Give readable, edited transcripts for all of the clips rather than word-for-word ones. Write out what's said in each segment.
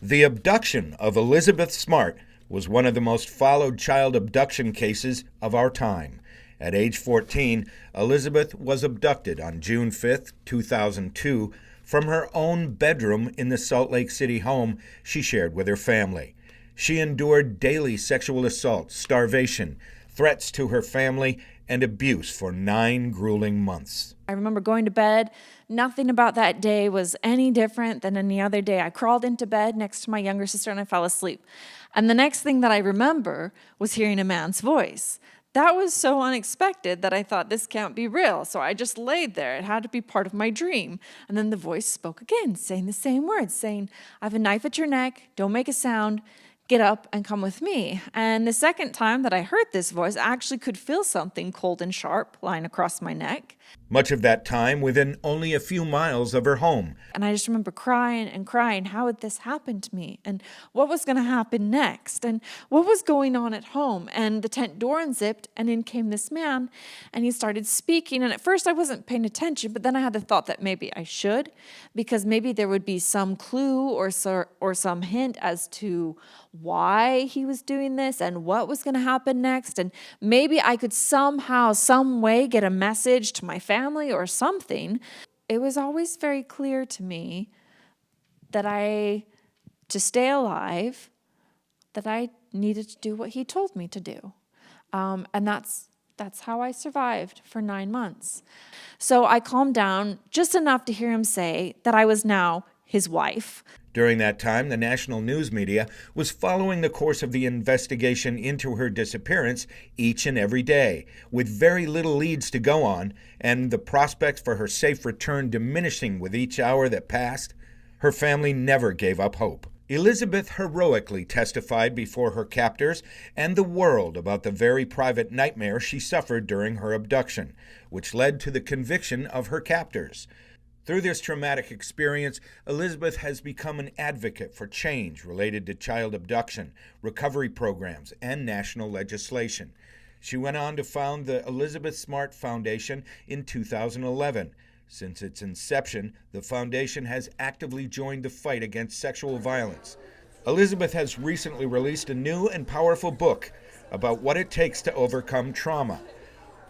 The abduction of Elizabeth Smart was one of the most followed child abduction cases of our time. At age 14, Elizabeth was abducted on June 5, 2002, from her own bedroom in the Salt Lake City home she shared with her family. She endured daily sexual assault, starvation, threats to her family, and abuse for 9 grueling months. I remember going to bed. Nothing about that day was any different than any other day. I crawled into bed next to my younger sister and I fell asleep. And the next thing that I remember was hearing a man's voice. That was so unexpected that I thought this can't be real. So I just laid there. It had to be part of my dream. And then the voice spoke again, saying the same words, saying, "I have a knife at your neck. Don't make a sound. Get up and come with me." And the second time that I heard this voice, I actually could feel something cold and sharp lying across my neck. Much of that time within only a few miles of her home. And I just remember crying and crying. How had this happened to me? And what was going to happen next? And what was going on at home? And the tent door unzipped, and in came this man, and he started speaking. And at first I wasn't paying attention, but then I had the thought that maybe I should, because maybe there would be some clue or some hint as to why he was doing this and what was going to happen next. And maybe I could somehow, some way get a message to my family or something. It was always very clear to me that to stay alive, that I needed to do what he told me to do. And that's how I survived for 9 months. So I calmed down just enough to hear him say that I was now his wife. During that time, the national news media was following the course of the investigation into her disappearance each and every day, with very little leads to go on, and the prospects for her safe return diminishing with each hour that passed. Her family never gave up hope. Elizabeth heroically testified before her captors and the world about the very private nightmare she suffered during her abduction, which led to the conviction of her captors. Through this traumatic experience, Elizabeth has become an advocate for change related to child abduction, recovery programs, and national legislation. She went on to found the Elizabeth Smart Foundation in 2011. Since its inception, the foundation has actively joined the fight against sexual violence. Elizabeth has recently released a new and powerful book about what it takes to overcome trauma,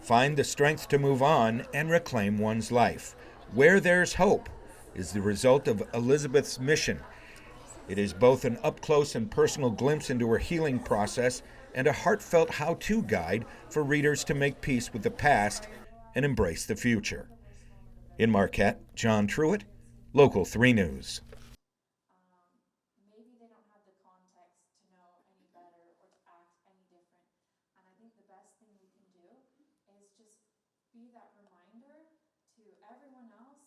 find the strength to move on, and reclaim one's life. Where There's Hope is the result of Elizabeth's mission. It is both an up-close and personal glimpse into her healing process and a heartfelt how-to guide for readers to make peace with the past and embrace the future. In Marquette, John Truitt, Local 3 News. Maybe they don't have the context to know any better or to act any different. And I think the best thing we can do is just be that reminder to everyone else